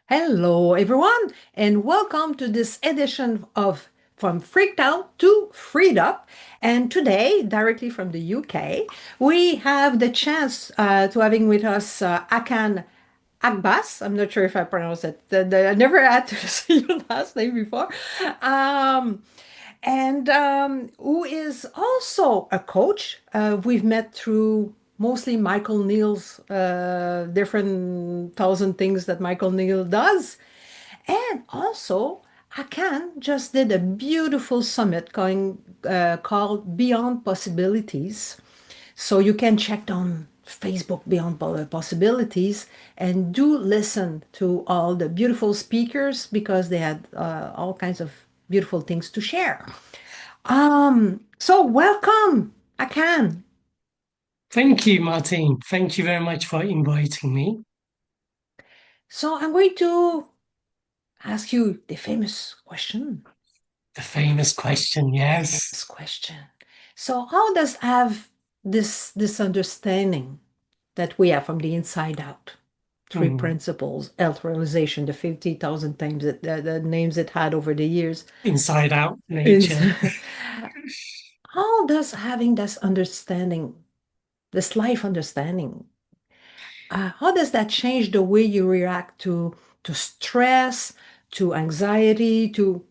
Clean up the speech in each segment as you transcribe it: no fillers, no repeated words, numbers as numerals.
Hello, everyone, and welcome to this edition of From Freaked Out to Freed Up. And today, directly from the UK, we have the chance to having with us Akan Agbas. I'm not sure if I pronounced it. I never had to say your last name before. Um, and who is also a coach. We've met through mostly Michael Neal's different thousand things that Michael Neal does. And also, Akan just did a beautiful summit called Beyond Possibilities. So you can check on Facebook Beyond Possibilities and do listen to all the beautiful speakers because they had all kinds of beautiful things to share. So welcome, Akan. Thank you, Martine. Thank you very much for inviting me. So I'm going to ask you the famous question. The famous question, yes. Famous question. So how does have this understanding that we have from the inside out? Three Hmm. principles, health realization, the 50,000 times the names it had over the years. Inside out In- nature. how does having this understanding, this life understanding, how does that change the way you react to stress, to anxiety, to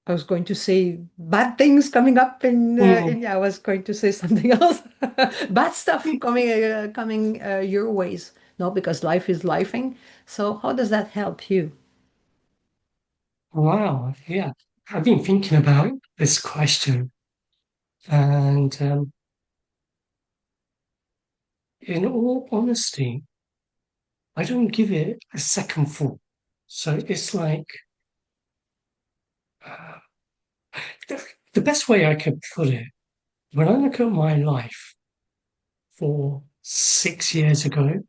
I was going to say bad things coming up Hmm. yeah, I was going to say something else. Bad stuff coming your ways. No, because life is lifing. So how does that help you? Wow, yeah. I've been thinking about this question, and in all honesty, I don't give it a second thought. So it's like uh, the, the best way I could put it, when I look at my life for 6 years ago,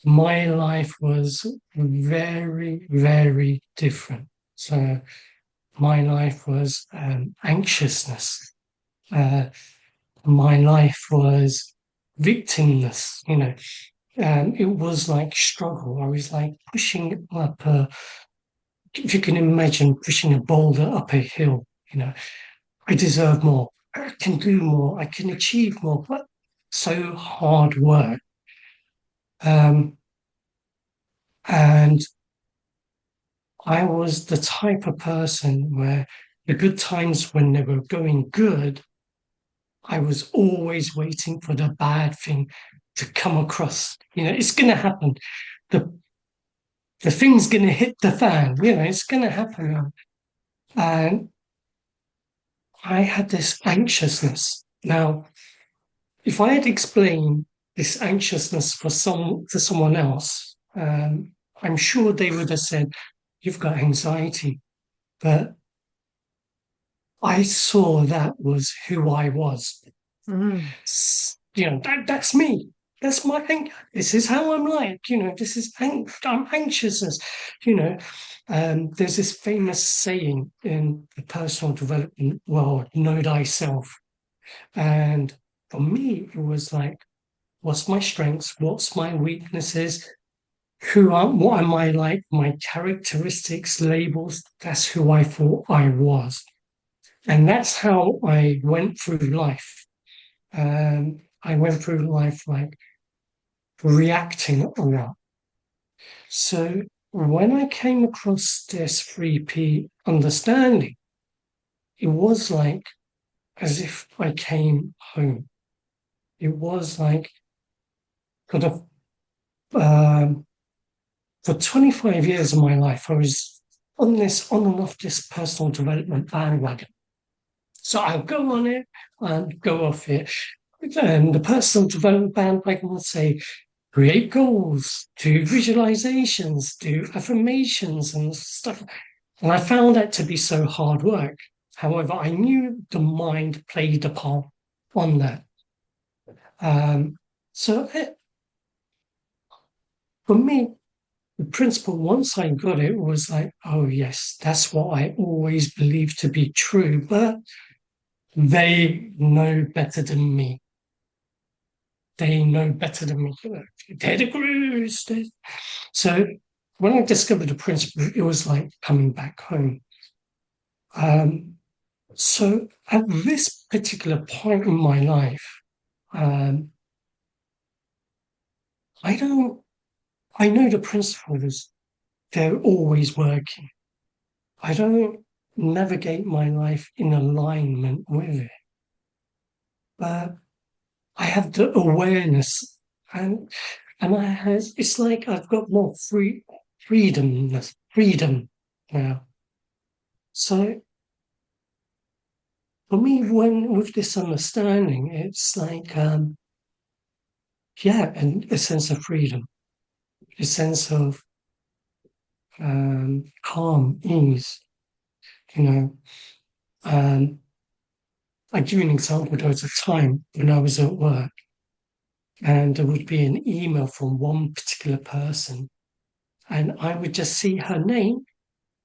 my life was very, very different. So my life was anxiousness. Uh, my life was victimless. It was like struggle. I was like pushing up if you can imagine pushing a boulder up a hill. I deserve more. I can do more. I can achieve more. But so hard work. Um, and I was the type of person where the good times when they were going good, I was always waiting for the bad thing to come across. It's going to happen. The the thing's going to hit the fan. It's going to happen. And I had this anxiousness. Now, if I had explained this anxiousness to someone else, I'm sure they would have said, "You've got anxiety." But I saw that was who I was. Mm. That's me. That's my anger. This is how I'm like. This is I'm anxiousness. You know, there's this famous saying in the personal development world: "Know thyself." And for me, it was like, what's my strengths? What's my weaknesses? What am I like? My characteristics, labels. That's who I thought I was. And that's how I went through life. I went through life like reacting a lot. So when I came across this 3P understanding, it was like as if I came home. It was like kind of for 25 years of my life, I was on and off this personal development bandwagon. So I'll go on it and go off it. And the personal development bandwagon would say, create goals, do visualizations, do affirmations and stuff. And I found that to be so hard work. However, I knew the mind played a part on that. Um, so for me, the principle, once I got it, was like, oh, yes, that's what I always believed to be true. But they know better than me. They know better than me. They're the gurus. So when I discovered the principle, it was like coming back home. Um, so at this particular point in my life, um, I don't, I know the principles, they're always working. I don't navigate my life in alignment with it, but I have the awareness and it's like I've got more freedom now. So for me, when with this understanding, it's like yeah, and a sense of freedom, a sense of calm, ease. You know, um, I give you an example. There was a time when I was at work, and there would be an email from one particular person, and I would just see her name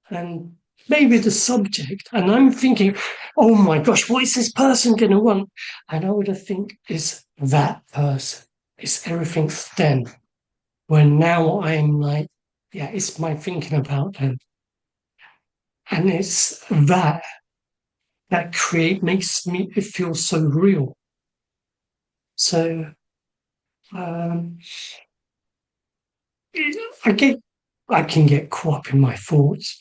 and maybe the subject, and I'm thinking, oh my gosh, what is this person going to want? And I would have think it's that person. It's everything then. When now I'm like, yeah, it's my thinking about them. And it's that create makes me it feel so real. So um, I get I can get caught up in my thoughts.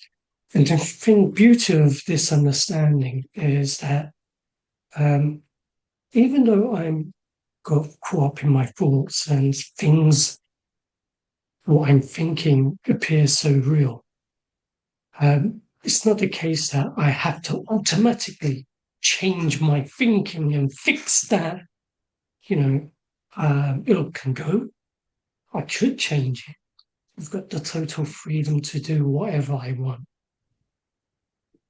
And the beauty of this understanding is that um, even though I'm got caught up in my thoughts and things, what I'm thinking appears so real, it's not the case that I have to automatically change my thinking and fix that. You know, it can go. I could change it. I've got the total freedom to do whatever I want.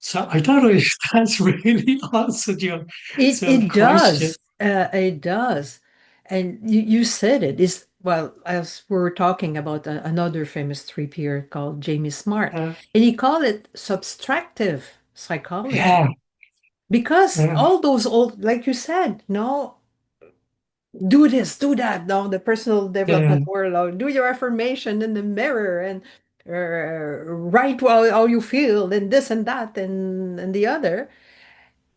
So I don't know if that's really answered your It sort of it question. does. It does. And you said it is well, as we were talking about another famous three-peer called Jamie Smart, Uh, and he called it subtractive psychology. yeah, Because uh, all those old, like you said, no, do this, do that. No, the personal yeah, development world, do your affirmation in the mirror and write how you feel and this and that and the other.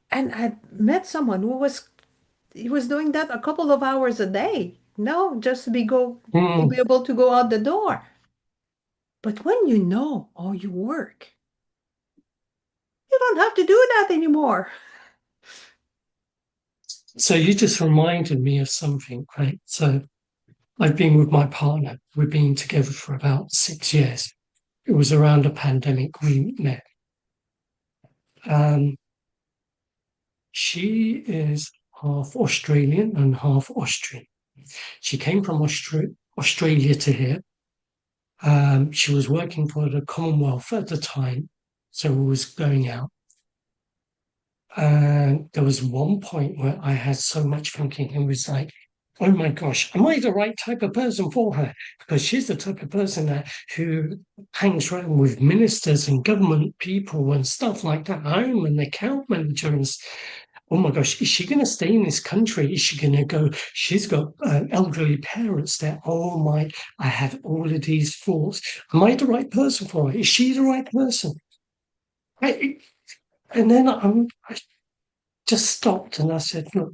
And I met someone who he was doing that a couple of hours a day. No, just to mm. be able to go out the door. But when you know how you work, you don't have to do that anymore. So you just reminded me of something, right? So I've been with my partner. We've been together for about 6 years. It was around a pandemic we met. Um, she is half Australian and half Austrian. She came from Australia to here. She was working for the Commonwealth at the time, so we was going out. And there was one point where I had so much thinking and was like, oh my gosh, am I the right type of person for her? Because she's the type of person who hangs around with ministers and government people and stuff like that. I'm an account manager oh my gosh, is she going to stay in this country? Is she going to go? She's got elderly parents there. Oh my, I had all of these thoughts. Am I the right person for her? Is she the right person? I, and then I just stopped and I said, look,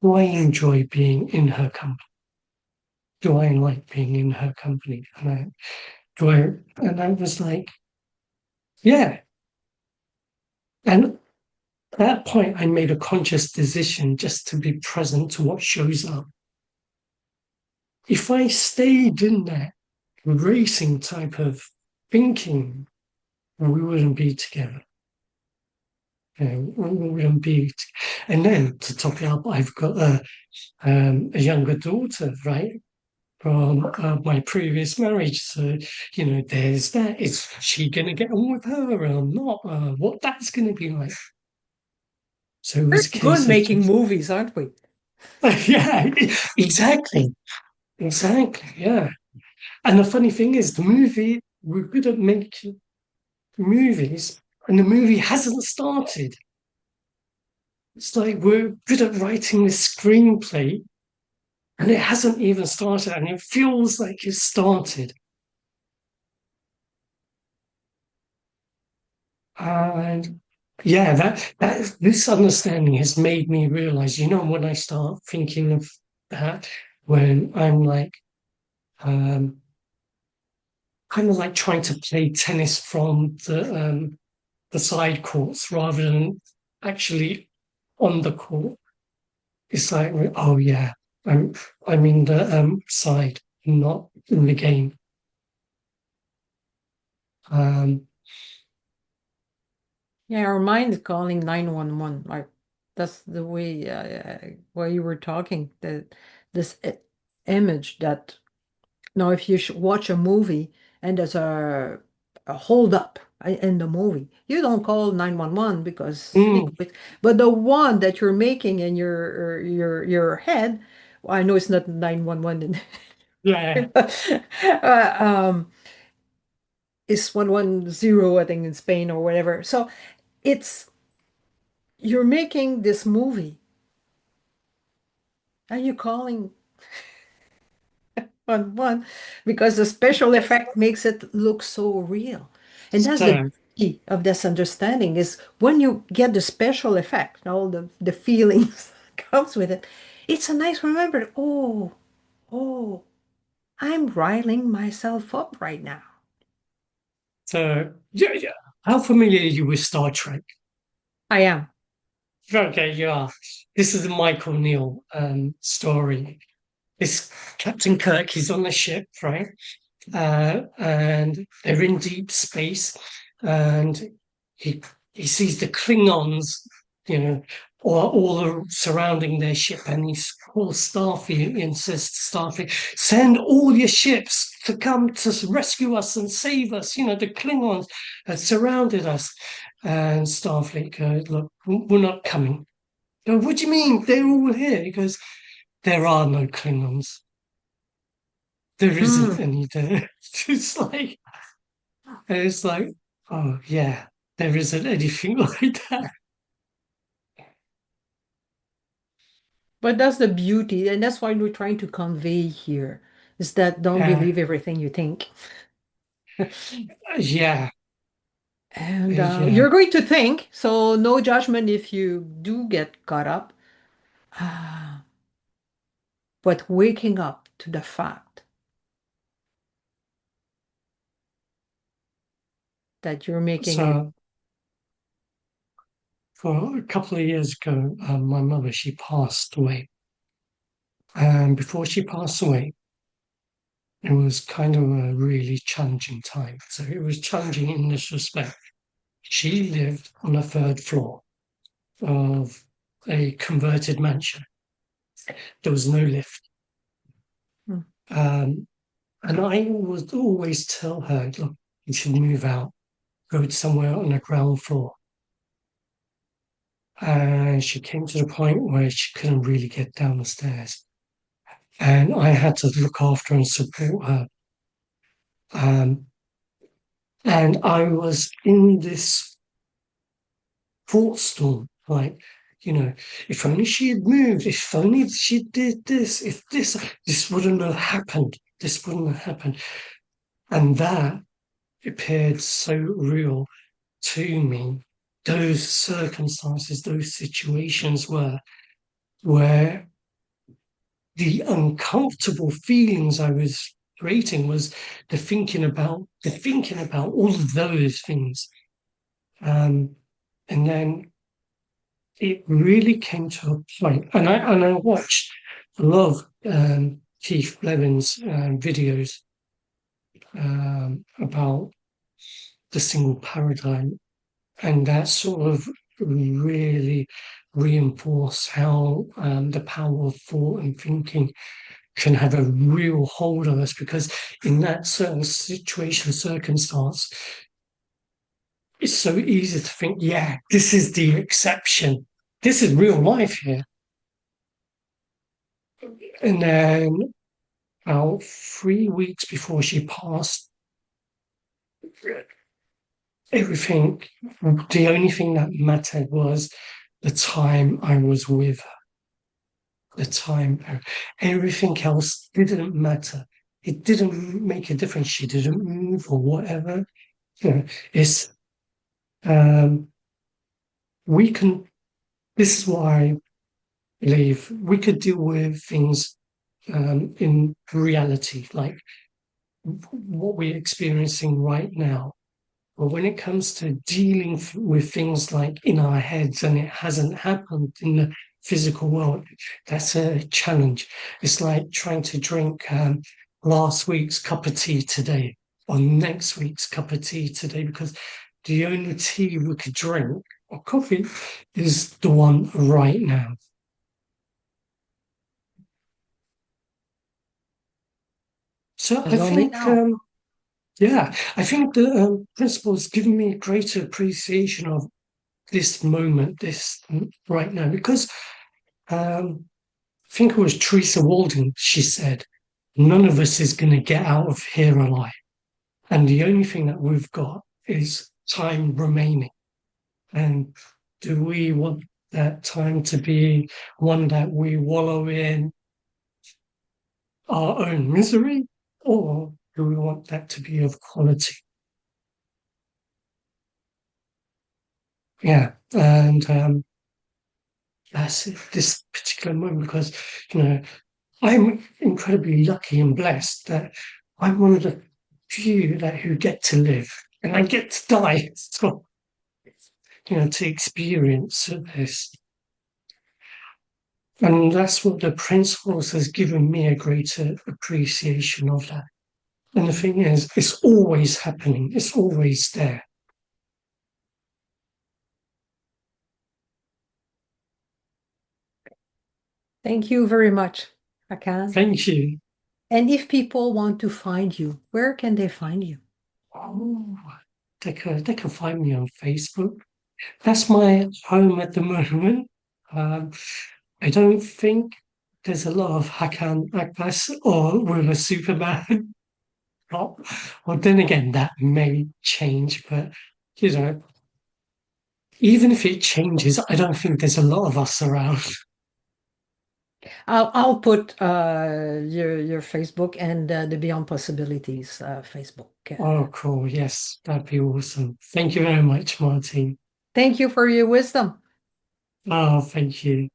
do I enjoy being in her company? Do I like being in her company? And I was like, yeah. And at that point, I made a conscious decision just to be present to what shows up. If I stayed in that racing type of thinking, we wouldn't be together. We wouldn't be. And then to top it up, I've got a younger daughter, right? From my previous marriage. So, there's that. Is she going to get on with her or not? What that's going to be like. So it We're was a good case of making just, movies, aren't we? yeah, exactly. Exactly. Yeah. And the funny thing is, we're good at making movies, and the movie hasn't started. It's like we're good at writing this screenplay, and it hasn't even started, and it feels like it started. And yeah, that this understanding has made me realize, when I start thinking of that, when I'm like, um, kind of like trying to play tennis from the side courts rather than actually on the court. It's like, oh yeah, I'm I'm in the side, not in the game. Um, Yeah, our mind is calling 911. Like that's the way you were talking. This image that now, if you watch a movie and there's a hold up in the movie, you don't call 911 because mm, but the one that you're making in your head, well, I know it's not 911 yeah, um, it's 110, I think, in Spain or whatever. So it's you're making this movie and you're calling on one because the special effect makes it look so real. And that's the so beauty of this understanding is when you get the special effect, all the feelings comes with it. It's a nice remember. Oh, I'm riling myself up right now. yeah, yeah. How familiar are you with Star Trek? I am. Okay, yeah. This is the Michael Neal story. This Captain Kirk, he's on the ship, right? And they're in deep space, and he he sees the Klingons, you know, all surrounding their ship, and he calls Starfleet and says to Starfleet, "Send all your ships to come to rescue us and save us." The Klingons have surrounded us, and Starfleet goes, "Look, we're not coming." Go, what do you mean? They're all here. He goes, "There are no Klingons. There isn't Hmm. any there." It's like, oh yeah, there isn't anything like that. But that's the beauty, and that's why we're trying to convey here, is that don't Yeah, believe everything you think. yeah, And yeah. you're going to think, so no judgment if you do get caught up. Ah, but waking up to the fact that you're making it. So for a couple of years ago, my mother, she passed away, and before she passed away, it was kind of a really challenging time. So it was challenging in this respect. She lived on the third floor of a converted mansion. There was no lift. Hmm. Um, and I would always tell her, look, you should move out, go to somewhere on the ground floor. And she came to the point where she couldn't really get down the stairs. And I had to look after and support her. Um, and I was in this thought storm, like, you know, if only she had moved, if only she did this, if this wouldn't have happened, this wouldn't have happened. And that appeared so real to me. Those circumstances, those situations where the uncomfortable feelings I was creating was the thinking about all of those things. Um, and then it really came to a point, and I watched a lot of Keith Levin's videos about the single paradigm, and that sort of really reinforced how the power of thought and thinking can have a real hold on us, because in that certain situation, circumstance, it's so easy to think, yeah, this is the exception. This is real life here. And then about 3 weeks before she passed, everything, the only thing that mattered was the time I was with her, the time. Everything else didn't matter. It didn't make a difference. She didn't move or whatever. You know, it's Um, we can, this is what I believe, we could deal with things in reality, like what we're experiencing right now. But when it comes to dealing with things like in our heads and it hasn't happened in the physical world, that's a challenge. It's like trying to drink last week's cup of tea today or next week's cup of tea today because the only tea we could drink or coffee is the one right now. So There's I only think, now. yeah, I think the principle has given me a greater appreciation of this moment, this right now, because I think it was Teresa Walden, she said, none of us is going to get out of here alive. And the only thing that we've got is time remaining. And do we want that time to be one that we wallow in our own misery? Or do we want that to be of quality? Yeah. And that's it, this particular moment because, you know, I'm incredibly lucky and blessed that I'm one of the few that who get to live and I get to die. So, to experience this. And that's what the principles has given me a greater appreciation of that. And the thing is, it's always happening. It's always there. Thank you very much, Hakan. Thank you. And if people want to find you, where can they find you? Oh, they can find me on Facebook. That's my home at the moment. Um, I don't think there's a lot of Hakan Akbas or with a Superman. Well, then again, that may change, but you know, even if it changes, I don't think there's a lot of us around. I'll put your Facebook and the Beyond Possibilities Facebook. Oh, cool. Yes, that'd be awesome. Thank you very much, Martine. Thank you for your wisdom. Oh, thank you.